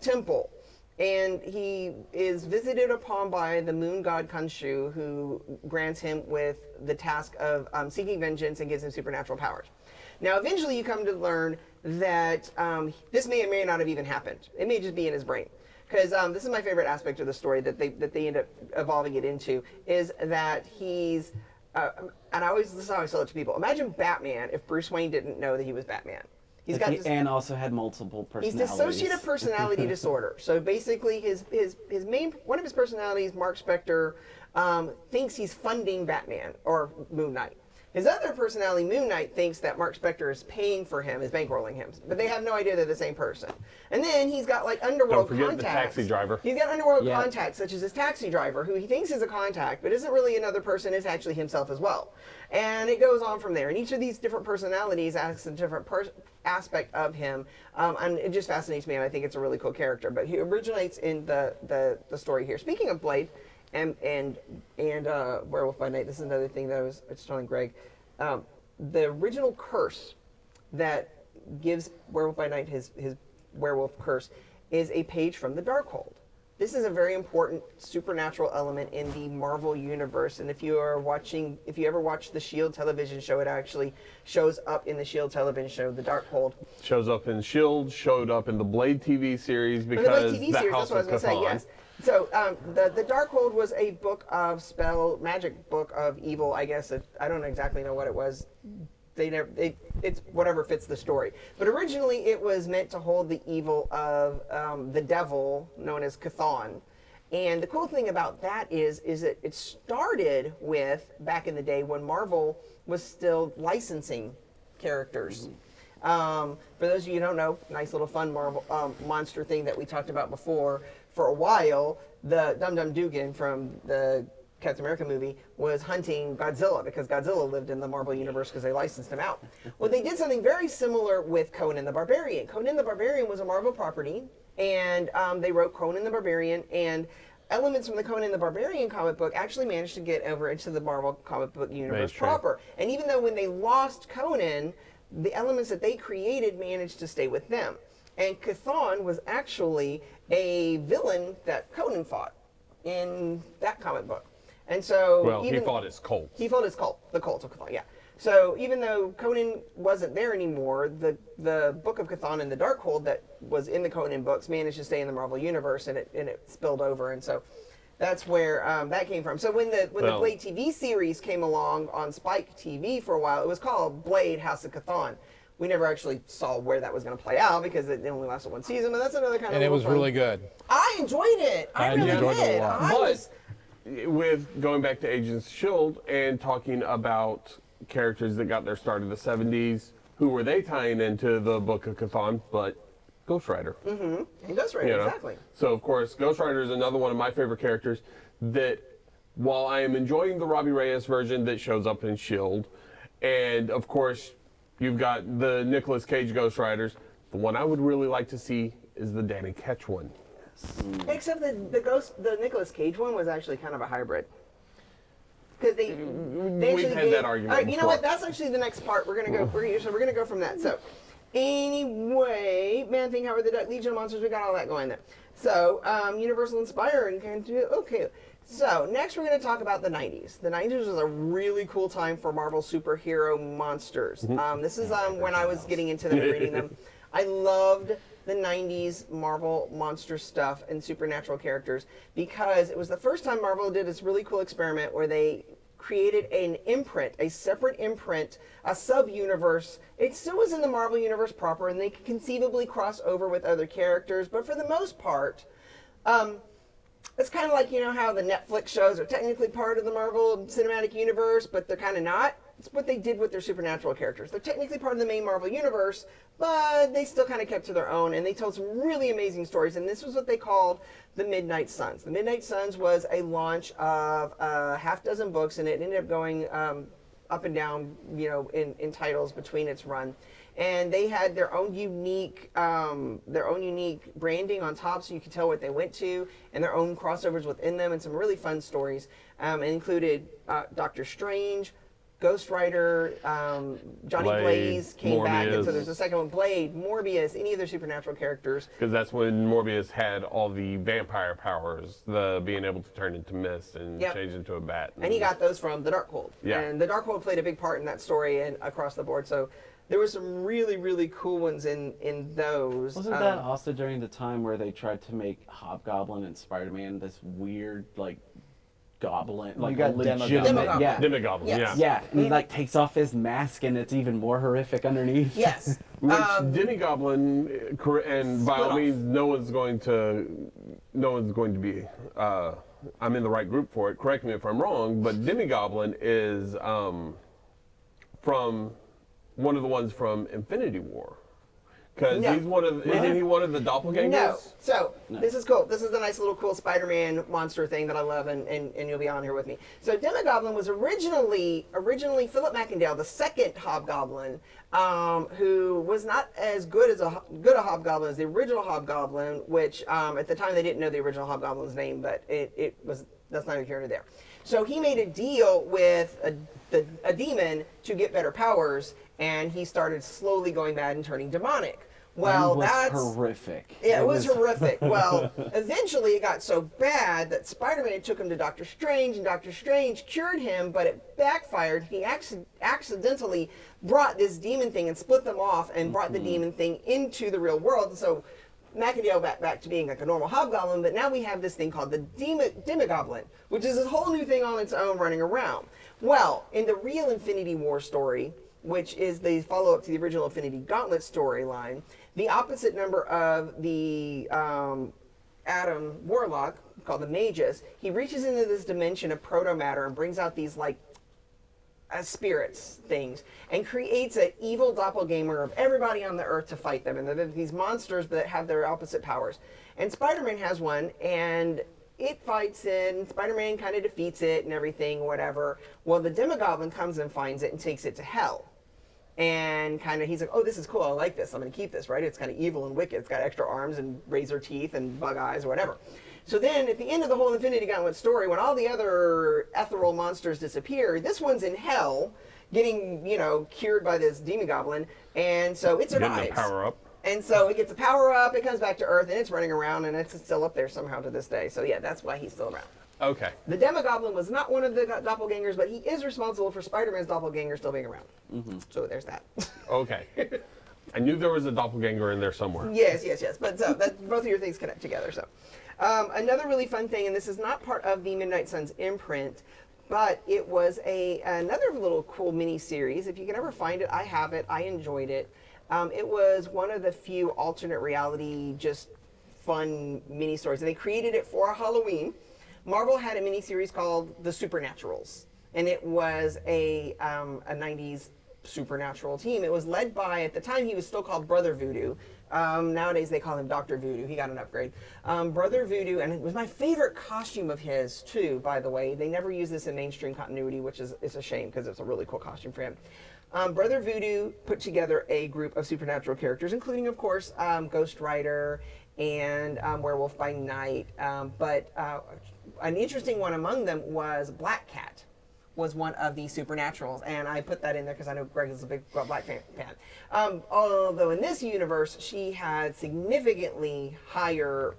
temple, and he is visited upon by the moon god Khonshu, who grants him with the task of seeking vengeance and gives him supernatural powers. Now, eventually, you come to learn that this may or may not have even happened. It may just be in his brain. Because this is my favorite aspect of the story that they end up evolving it into, is that he's and this is how I sell it to people. Imagine Batman if Bruce Wayne didn't know that he was Batman. He's got this, and also had multiple he's personalities. dissociative personality disorder. So basically, his one of his personalities, Mark Spector, thinks he's funding Batman or Moon Knight. His other personality, Moon Knight, thinks that Mark Spector is paying for him, is bankrolling him, but they have no idea they're the same person. And then he's got like underworld Don't forget contacts. the taxi driver. He's got underworld Yeah. contacts, such as his taxi driver, who he thinks is a contact, but isn't really another person, is actually himself as well. And it goes on from there. And each of these different personalities asks a different aspect of him, and it just fascinates me, and I think it's a really cool character. But he originates in the story here. Speaking of Blade, and Werewolf by Night, this is another thing that I was telling Greg. The original curse that gives Werewolf by Night his werewolf curse is a page from the Darkhold. This is a very important supernatural element in the Marvel universe, and if you ever watch the Shield television show, it actually shows up in the Shield television show, the Darkhold. Shows up in S.H.I.E.L.D., showed up in the Blade TV series The because Blade TV the series, House that's what I was of going to say, Cthulhu. yes. So the Darkhold was a book of magic book of evil, I guess. I don't exactly know what it was. It's whatever fits the story. But originally it was meant to hold the evil of the devil, known as Chthon. And the cool thing about that is that it started with, back in the day when Marvel was still licensing characters. For those of you who don't know, nice little fun Marvel monster thing that we talked about before. For a while, the Dum Dum Dugan from the Captain America movie was hunting Godzilla because Godzilla lived in the Marvel universe because they licensed him out. Well, they did something very similar with Conan the Barbarian. Conan the Barbarian was a Marvel property, and they wrote Conan the Barbarian, and elements from the Conan the Barbarian comic book actually managed to get over into the Marvel comic book universe proper. And even though when they lost Conan, the elements that they created managed to stay with them. And Chthon was actually a villain that Conan fought in that comic book. And so He fought his cult. He fought his cult, the cult of Chthon, yeah. So even though Conan wasn't there anymore, the Book of Chthon and the Darkhold that was in the Conan books managed to stay in the Marvel universe, and it spilled over, and so that's where that came from. So when the Blade TV series came along on Spike TV for a while, it was called Blade House of Chthon. We never actually saw where that was going to play out because it only lasted one season, but that's another kind of. And it was fun. really good. I enjoyed it. I really enjoyed did. it a lot. But with going back to Agents of S.H.I.E.L.D. and talking about characters that got their start in the 70s, who were they tying into the Book of Chthon but Ghost Rider? And Ghost Rider, exactly. So, of course, Ghost Rider is another one of my favorite characters that, while I am enjoying the Robbie Reyes version that shows up in S.H.I.E.L.D., and, of course, you've got the Nicolas Cage Ghost Riders, the one I would really like to see is the Danny Ketch one. Except the Nicolas Cage one was actually kind of a hybrid. Because they We've had that argument All right, you know before. what? That's actually the next part. We're gonna go from that. So, anyway, Man Thing, Howard the Duck, Legion of Monsters, we got all that going there. So, Universal Inspire and kind of okay. So next we're going to talk about the 90s. The 90s was a really cool time for Marvel superhero monsters. This is when I was getting into them and reading them. I loved the 90s Marvel monster stuff and supernatural characters because it was the first time Marvel did this really cool experiment where they created an imprint, a separate imprint, a sub-universe. It still was in the Marvel universe proper, and they could conceivably cross over with other characters, but for the most part, it's kind of like, you know, how the Netflix shows are technically part of the Marvel Cinematic Universe, but they're kind of not. It's what they did with their supernatural characters. They're technically part of the main Marvel Universe, but they still kind of kept to their own, and they told some really amazing stories, and this was what they called the Midnight Suns. The Midnight Suns was a launch of a half dozen books, and it ended up going up and down, you know, in titles between its run. And they had their own unique branding on top, so you could tell what they went to, and their own crossovers within them, and some really fun stories. It included Doctor Strange, Ghost Rider, Johnny Blade, Blaze came back, and so Morbius. there's a second one, Blade, Morbius, any of their supernatural characters. Because that's when Morbius had all the vampire powers, the being able to turn into mist and Yep. change into a bat. And he got those from the Darkhold. Yeah. And the Darkhold played a big part in that story and across the board. So there were some really, really cool ones in those. Wasn't that also during the time where they tried to make Hobgoblin and Spider-Man this weird, like, goblin, like got a legitimate, Demogoblin. yeah, Demogoblin, Yes. yeah. yeah, and he like takes off his mask, and it's even more horrific underneath. Yes. Which Demigoblin, and by Split all off. means, no one's going to be. I'm in the right group for it. Correct me if I'm wrong, but Demigoblin is from one of the ones from Infinity War, because No. isn't he one of the doppelgangers? No. So this is cool. This is a nice little cool Spider-Man monster thing that I love, and you'll be on here with me. So Demogoblin was originally Philip Mackendale, the second Hobgoblin, who was not as good a Hobgoblin as the original Hobgoblin, which at the time they didn't know the original Hobgoblin's name, but that's neither here nor there. So he made a deal with a demon to get better powers, and he started slowly going bad and turning demonic. Well, It was that's horrific. Yeah, it was horrific. Well, eventually it got so bad that Spider-Man took him to Doctor Strange, and Doctor Strange cured him, but it backfired. He accidentally brought this demon thing and split them off and brought the demon thing into the real world. So Mackendale back to being like a normal Hobgoblin, but now we have this thing called the Demogoblin, which is this whole new thing on its own running around. Well, in the real Infinity War story, which is the follow-up to the original Infinity Gauntlet storyline, the opposite number of the Adam Warlock, called the Magus, he reaches into this dimension of proto-matter and brings out these like spirits things and creates an evil doppelganger of everybody on the earth to fight them. And they're these monsters that have their opposite powers. And Spider-Man has one, and it fights it, and Spider-Man kind of defeats it and everything, whatever. Well, the Demogoblin comes and finds it and takes it to hell. And kind of, he's like, oh, this is cool. I like this. I'm going to keep this, right? It's kind of evil and wicked. It's got extra arms and razor teeth and bug eyes or whatever. So then at the end of the whole Infinity Gauntlet story, when all the other ethereal monsters disappear, this one's in hell getting, cured by this Demogoblin. And so it survives. Getting a power up. And so it gets a power up, it comes back to Earth, and it's running around, and it's still up there somehow to this day. So yeah, that's why he's still around. Okay. The Demogoblin was not one of the doppelgangers, but he is responsible for Spider-Man's doppelganger still being around. So there's that. Okay. I knew there was a doppelganger in there somewhere. Yes. But so both of your things connect together. So another really fun thing, and this is not part of the Midnight Suns imprint, but it was another little cool mini series. If you can ever find it, I have it. I enjoyed it. It was one of the few alternate reality, just fun mini stories, and they created it for Halloween. Marvel had a mini series called The Supernaturals, and it was a 90s supernatural team. It was led by, at the time, he was still called Brother Voodoo. Nowadays they call him Dr. Voodoo. He got an upgrade. Brother Voodoo, and it was my favorite costume of his too, by the way. They never use this in mainstream continuity, which is a shame because it's a really cool costume for him. Brother Voodoo put together a group of supernatural characters, including, of course, Ghost Rider and Werewolf by Night. But an interesting one among them was Black Cat, was one of the supernaturals, and I put that in there because I know Greg is a big Black fan. Although in this universe, she had significantly higher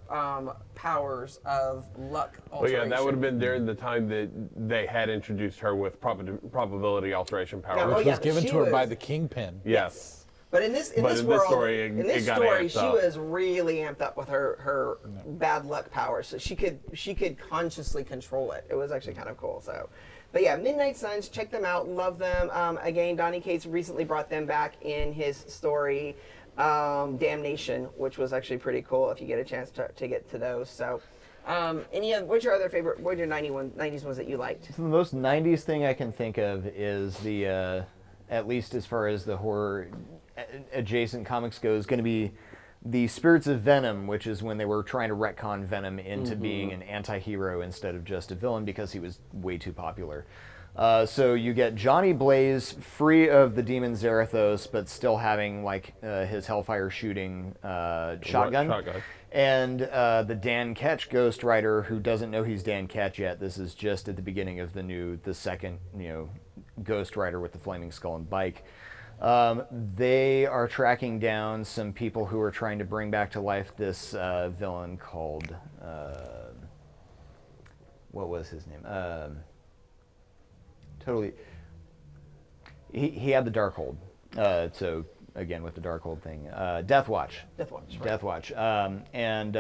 powers of luck Well, alteration. yeah, that would have been during the time that they had introduced her with probability alteration power. No, Which oh, yeah, was given she to her by was- the Kingpin. Yes. But in this But in world, this story, in this it got story, amped she up. was really amped up with her bad luck powers, so she could consciously control it. It was actually kind of cool. So, but yeah, Midnight Suns, check them out, love them. Again, Donny Cates recently brought them back in his story, Damnation, which was actually pretty cool. If you get a chance to get to those, so. What's your other favorite? What are your 90s ones that you liked? The most 90s thing I can think of is the, at least as far as the horror adjacent comics goes, going to be the Spirits of Venom, which is when they were trying to retcon Venom into being an anti-hero instead of just a villain because he was way too popular. So you get Johnny Blaze free of the demon Zarathos, but still having like his Hellfire shooting shotgun. And the Dan Ketch Ghost Rider, who doesn't know he's Dan Ketch yet. This is just at the beginning of the second, Ghost Rider with the flaming skull and bike. They are tracking down some people who are trying to bring back to life this villain called, what was his name? He had the Darkhold. So again with the Darkhold thing, Deathwatch. Deathwatch. Right. Deathwatch. And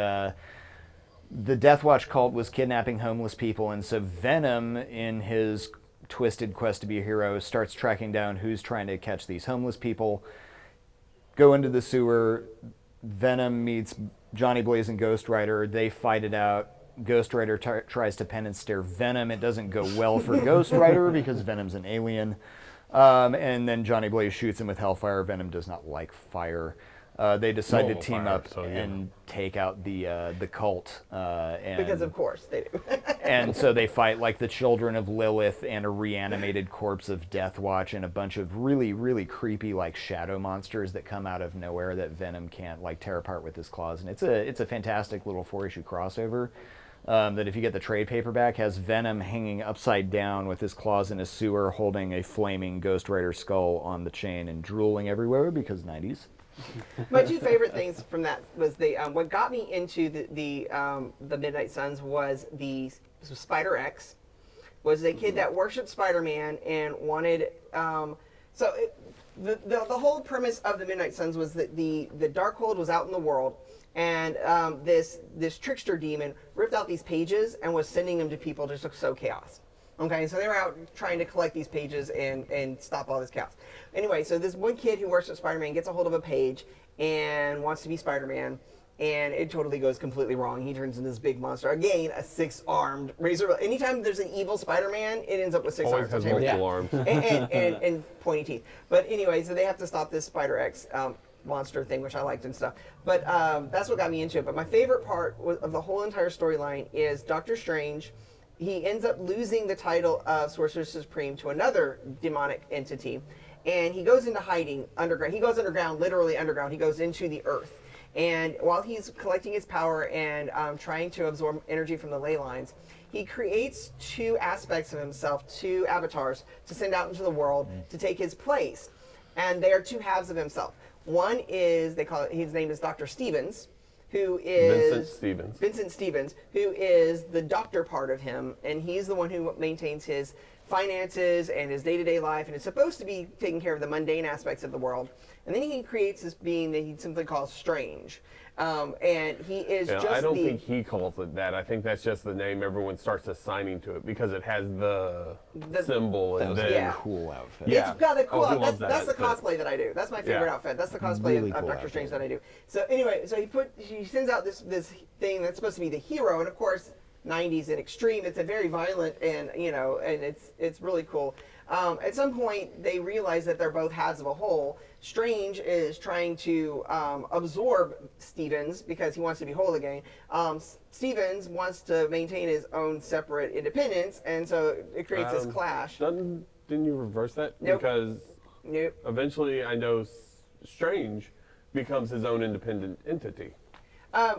the Death Watch cult was kidnapping homeless people, and so Venom, in his twisted quest to be a hero, starts tracking down who's trying to catch these homeless people. Go into the sewer. Venom meets Johnny Blaze and Ghost Rider. They fight it out. Ghost Rider tries to pen and stare Venom. It doesn't go well for Ghost Rider because Venom's an alien. And then Johnny Blaze shoots him with Hellfire. Venom does not like fire. They decide to Normal team fire, up so, yeah. and take out the cult. And Because of course they do. and so they fight like the children of Lilith and a reanimated corpse of Death Watch and a bunch of really, really creepy like shadow monsters that come out of nowhere that Venom can't like tear apart with his claws. And it's a fantastic little 4-issue crossover that if you get the trade paperback has Venom hanging upside down with his claws in a sewer holding a flaming Ghost Rider skull on the chain and drooling everywhere because 90s. My two favorite things from that was what got me into the Midnight Suns was the Spider X, was a kid that worshipped Spider-Man and wanted. The whole premise of the Midnight Suns was that the Darkhold was out in the world, and this trickster demon ripped out these pages and was sending them to people just to sow chaos. Okay, so they were out trying to collect these pages and stop all this chaos. Anyway, so this one kid who worships Spider-Man gets a hold of a page and wants to be Spider-Man, and it totally goes completely wrong. He turns into this big monster. Again, a 6-armed razor. Anytime there's an evil Spider-Man, it ends up with 6 Always arms. has multiple arms. and pointy teeth. But anyway, so they have to stop this Spider X monster thing, which I liked and stuff. But that's what got me into it. But my favorite part of the whole entire storyline is Doctor Strange. He ends up losing the title of Sorcerer Supreme to another demonic entity, and he goes into hiding underground. He goes underground, literally underground. He goes into the earth. And while he's collecting his power and trying to absorb energy from the ley lines, he creates 2 aspects of himself, 2 avatars, to send out into the world to take his place. And they are 2 halves of himself. One is, his name is Dr. Stevens, who is Vincent Stevens, who is the doctor part of him, and he's the one who maintains his finances and his day-to-day life, and is supposed to be taking care of the mundane aspects of the world. And then he creates this being that he simply calls Strange, and he is just I don't think he calls it that. I think that's just the name everyone starts assigning to it because it has the symbol and then yeah. Cool outfit. Yeah. It's got the cool. Oh, That's that the outfit. cosplay that I do. That's my favorite Yeah. outfit. That's the cosplay Really of cool Doctor Strange outfit. that I do. So anyway, so he sends out this thing that's supposed to be the hero, and of course, 90s and extreme. It's a very violent and and it's really cool. At some point, they realize that they're both halves of a whole. Strange is trying to absorb Stevens because he wants to be whole again. Stevens wants to maintain his own separate independence, and so it creates this clash. Didn't you reverse that? Nope. Because Nope. eventually I know Strange becomes his own independent entity.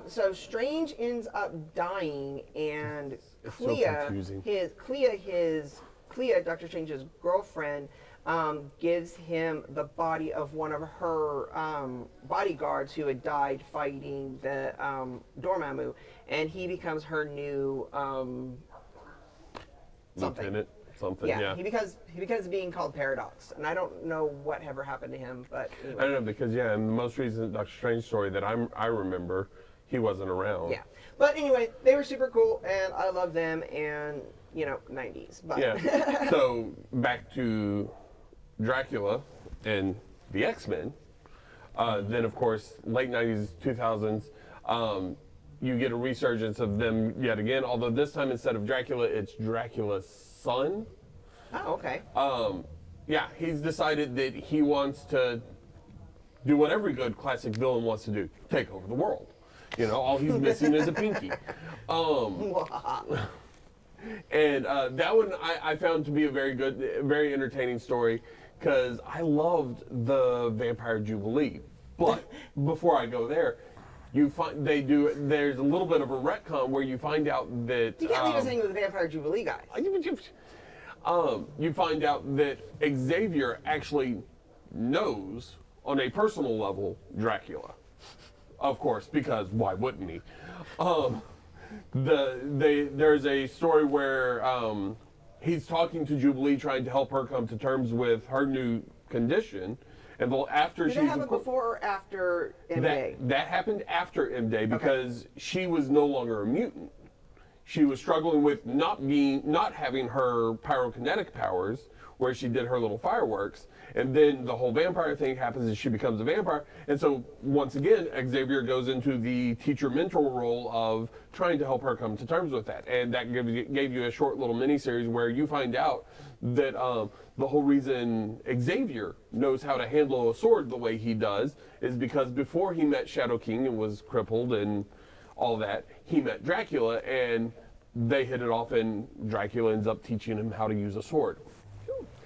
So Strange ends up dying, and It's so Clea, confusing. Clea, Doctor Strange's girlfriend, gives him the body of one of her bodyguards who had died fighting the Dormammu, and he becomes her new something. Lieutenant, something, Yeah, yeah. he becomes being called Paradox, and I don't know what ever happened to him, but anyway. I don't know because in the most recent Doctor Strange story that I remember, he wasn't around. Yeah, but anyway, they were super cool, and I love them, and 90s. But Yeah. So back to Dracula and the X-Men. Then of course, late 90s, 2000s, you get a resurgence of them yet again. Although this time instead of Dracula, it's Dracula's son. oh, okay. Yeah, he's decided that he wants to do what every good classic villain wants to do: take over the world. All he's missing is a pinky. And that one I found to be a very good, very entertaining story because I loved the Vampire Jubilee. But before I go there, there's a little bit of a retcon where you find out that You can't leave us hanging with the Vampire Jubilee guys. you find out that Xavier actually knows on a personal level Dracula. Of course, because why wouldn't he? There's a story where he's talking to Jubilee, trying to help her come to terms with her new condition, And after Did she's it happen before or after M-Day? that happened after M-Day because she was no longer a mutant. She was struggling with not having her pyrokinetic powers, where she did her little fireworks, and then the whole vampire thing happens and she becomes a vampire. And so once again, Xavier goes into the teacher mentor role of trying to help her come to terms with that. And that gave you a short little miniseries where you find out that the whole reason Xavier knows how to handle a sword the way he does is because before he met Shadow King and was crippled and all that, he met Dracula and they hit it off, and Dracula ends up teaching him how to use a sword.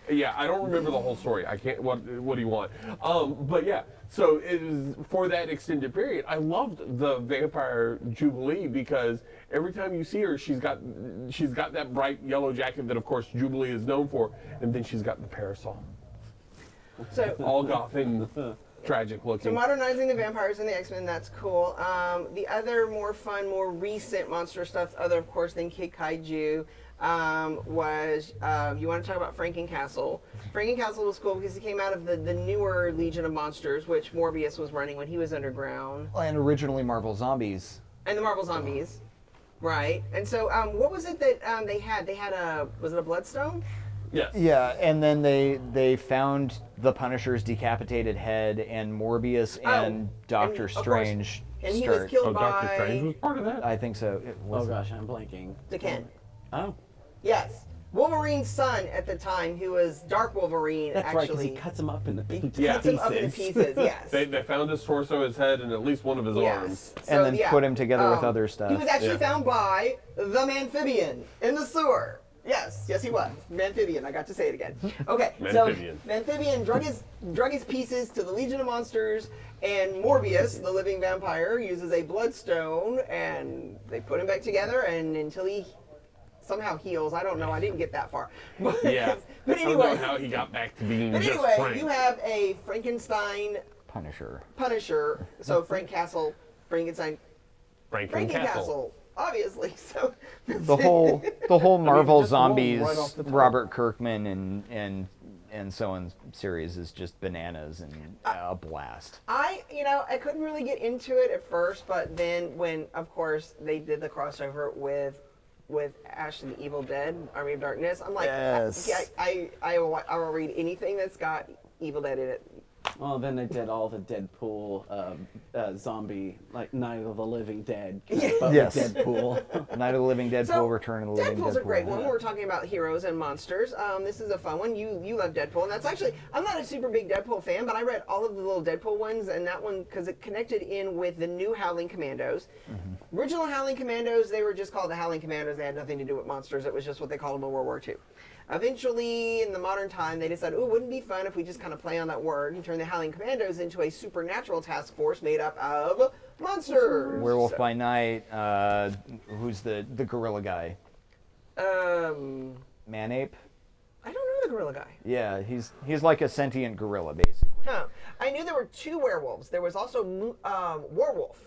Yeah, I don't remember the whole story. I can't. What do you want? But yeah, so it was for that extended period. I loved the Vampire Jubilee because every time you see her, she's got that bright yellow jacket that, of course, Jubilee is known for, and then she's got the parasol, So, all goth and tragic so looking. modernizing the vampires and the X-Men, that's cool. The other more fun, more recent monster stuff, other of course than Kid Kaiju, was you want to talk about Frankencastle. Frankencastle was cool because he came out of the newer Legion of Monsters, which Morbius was running when he was underground, And originally Marvel Zombies. and the Marvel Zombies, right? And so, what was it that they had? They had was it a Bloodstone? Yes. Yeah, and then they found the Punisher's decapitated head, and Morbius and Doctor of course, Strange and he was start. killed Oh, by Doctor Strange was part of that. I think so. It Oh was gosh, I'm blanking. the Ken. Oh, Yes, Wolverine's son at the time, who was Dark Wolverine, that's right, because actually he cuts him up into pieces. cuts him up into pieces. Yes. They found his torso, his head, and at least one of his arms. Yes. and then put him together with other stuff. He was actually Yeah. found by the Amphibian in the sewer. Yes, he was. Amphibian, I got to say it again. Okay, Amphibian. so Amphibian drug his pieces to the Legion of Monsters, and Morbius, the living vampire, uses a bloodstone, and they put him back together, and until he somehow heals. I don't know, I didn't get that far. But, Yeah. but I don't know anyway, how he got back to being but just anyway, Frank. you have a Frankenstein Punisher. Punisher, so Frank Castle, Frankenstein, Frankencastle. Castle, obviously. So The whole Marvel just roll Zombies, right off the top. Robert Kirkman and so on series is just bananas and a blast. I couldn't really get into it at first, but then when, of course, they did the crossover with Ash and the Evil Dead, Army of Darkness, I'm like, Yes. I will read anything that's got Evil Dead in it. Well, then they did all the Deadpool zombie, like Night of the Living Dead, but Yes. with Deadpool. Night of the Living Deadpool, So, Return of the Living Deadpool's a Deadpool. great one. We're talking about heroes and monsters. This is a fun one. You love Deadpool, and that's actually, I'm not a super big Deadpool fan, but I read all of the little Deadpool ones, and that one, because it connected in with the new Howling Commandos. Original Howling Commandos, they were just called the Howling Commandos. They had nothing to do with monsters. It was just what they called them in World War II. Eventually, in the modern time, they decided, oh, wouldn't it be fun if we just kind of play on that word and turn the Howling Commandos into a supernatural task force made up of monsters. Werewolf by Night. Who's the gorilla guy? Manape. I don't know the gorilla guy. Yeah, he's like a sentient gorilla basically. Huh. I knew there were two werewolves. There was also werewolf.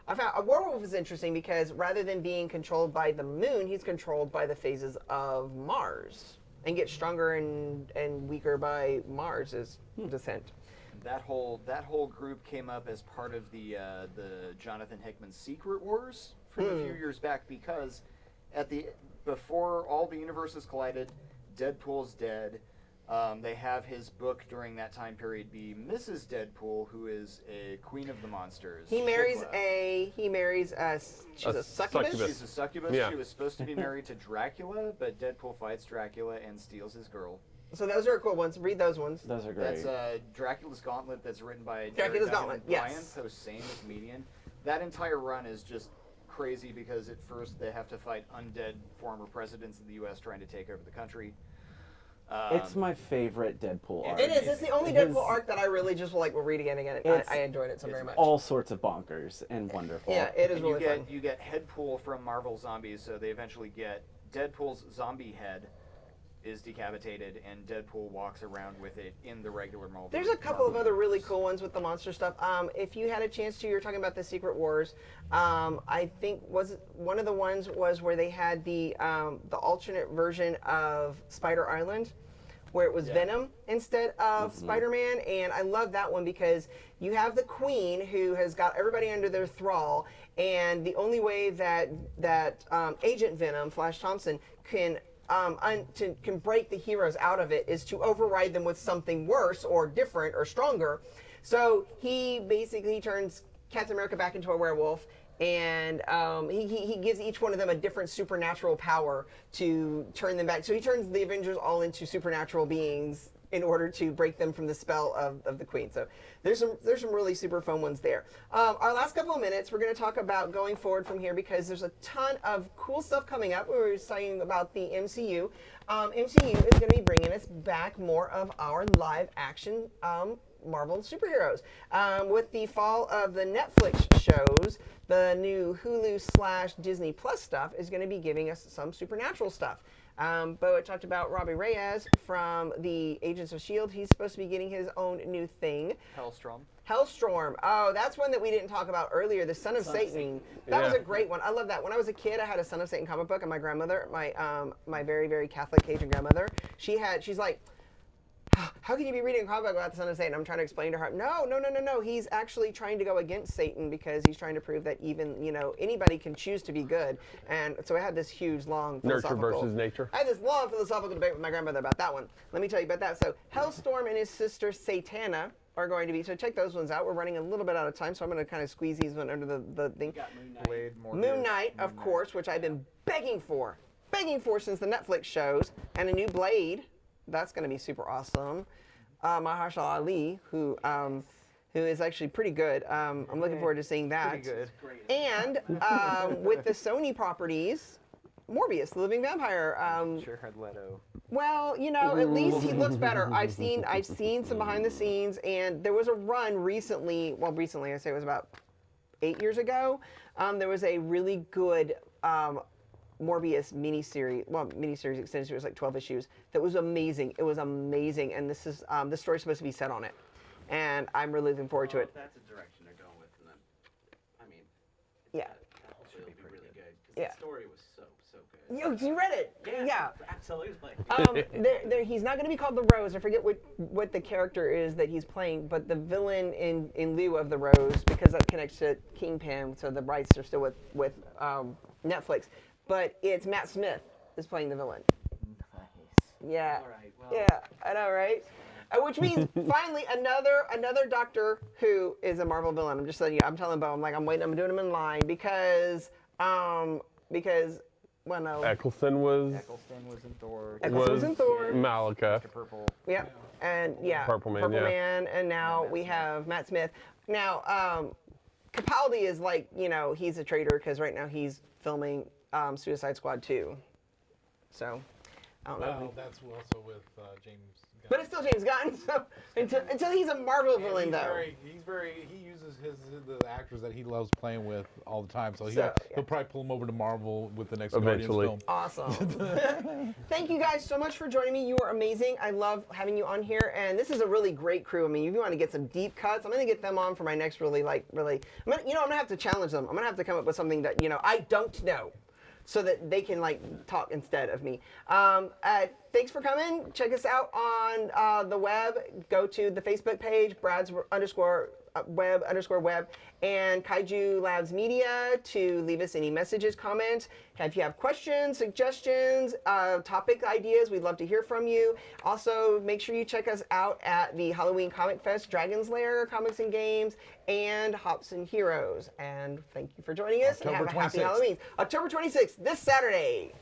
I found a werewolf is interesting because rather than being controlled by the moon, he's controlled by the phases of Mars and gets stronger and weaker by Mars's descent. That whole group came up as part of the Jonathan Hickman Secret Wars from a few years back because before all the universes collided, Deadpool's dead. They have his book during that time period be Mrs. Deadpool, who is a queen of the monsters. He marries Shikla. she's a succubus. She's a succubus. Yeah. She was supposed to be married to Dracula, but Deadpool fights Dracula and steals his girl. So those are cool ones. Read those ones. Those are great. That's Dracula's Gauntlet that's written by Dracula's Jared Gauntlet, Diamond yes. Bryan, so same as comedian. That entire run is just crazy because at first they have to fight undead former presidents of the U.S. trying to take over the country. It's my favorite Deadpool arc. It is. It's the only His- Deadpool arc that I really just will read again and again. It's- I enjoyed it so very much. all sorts of bonkers and wonderful. Yeah, it is And really fun. you get Headpool from Marvel Zombies, so they eventually get Deadpool's zombie head is decapitated, and Deadpool walks around with it in the regular Marvel. There's a couple of other really cool ones with the monster stuff. If you had a chance to, you were talking about the Secret Wars. I think one of the ones was where they had the alternate version of Spider Island, where it was Venom instead of Spider-Man, and I love that one because you have the Queen who has got everybody under their thrall, and the only way that Agent Venom, Flash Thompson, can break the heroes out of it is to override them with something worse or different or stronger. So he basically turns Captain America back into a werewolf, and he gives each one of them a different supernatural power to turn them back. So he turns the Avengers all into supernatural beings in order to break them from the spell of the Queen. So there's some really super fun ones there. Our last couple of minutes, we're going to talk about going forward from here because there's a ton of cool stuff coming up. We were talking about the MCU. MCU is going to be bringing us back more of our live action Marvel superheroes. With the fall of the Netflix shows, the new Hulu/Disney Plus stuff is going to be giving us some supernatural stuff. Bo had talked about Robbie Reyes from the Agents of S.H.I.E.L.D. He's supposed to be getting his own new thing. Hellstrom. Oh, that's one that we didn't talk about earlier. The Son of Satan. That was a great one. I love that. When I was a kid, I had a Son of Satan comic book, and my grandmother, my very, very Catholic Cajun grandmother, she's like, how can you be reading a comic book about the Son of Satan? I'm trying to explain to her, no. He's actually trying to go against Satan because he's trying to prove that even, anybody can choose to be good. And so I had this huge, long philosophical... Nurture versus nature. I had this long philosophical debate with my grandmother about that one. Let me tell you about that. So Hellstorm and his sister Satana are going to be... So check those ones out. We're running a little bit out of time, so I'm going to kind of squeeze these one under the thing. Moon Knight, of course, which I've been begging for since the Netflix shows, and a new Blade. That's going to be super awesome. Mahershala Ali, who is actually pretty good. I'm looking forward to seeing that. Pretty good. And with the Sony properties, Morbius, the Living Vampire. Jared Leto. Well, at least he looks better. I've seen some behind the scenes, and there was a run recently. Well, recently, I say it was about 8 years ago. There was a really good Morbius miniseries extended series, like 12 issues. That was amazing. It was amazing, and this story's supposed to be set on it, and I'm really looking forward to it. If that's a direction they're going with, then Yeah. It'll be really good because Yeah. the story was so good. You read it? Yeah. Absolutely. He's not going to be called the Rose. I forget what the character is that he's playing, but the villain in lieu of the Rose, because that connects to Kingpin, so the rights are still with Netflix. But it's Matt Smith is playing the villain. Nice. Yeah. All right, well. Yeah, I know, right? Which means finally another Doctor Who is a Marvel villain. I'm just telling you. I'm telling Bo. I'm waiting. I'm doing him in line because well, no. Eccleston was in Thor. Eccleston was in Thor. Malika. Mr. Purple. Yep. And yeah. Purple Man, and now we have Matt Smith. Now, Capaldi is like, he's a traitor because right now he's filming Suicide Squad 2. So, I don't know. Well, that's also with James Gunn. But it's still James Gunn, so until he's a Marvel villain, though. He uses the actors that he loves playing with all the time, so So, he'll probably pull them over to Marvel with the next Eventually. Guardians film. Awesome. Thank you guys so much for joining me. You are amazing. I love having you on here, and this is a really great crew. I mean, if you want to get some deep cuts, I'm going to get them on for my next I'm going to have to challenge them. I'm going to have to come up with something that, I don't know, so that they can talk instead of me. Thanks for coming. Check us out on the web. Go to the Facebook page, Brad's _web and Kaiju Labs Media to leave us any messages, comments. If you have questions, suggestions, topic ideas, we'd love to hear from you. Also, make sure you check us out at the Halloween Comic Fest, Dragon's Lair Comics and Games, and Hops and Heroes. And thank you for joining us. October and have a happy 26th. Halloween. October 26th, this Saturday.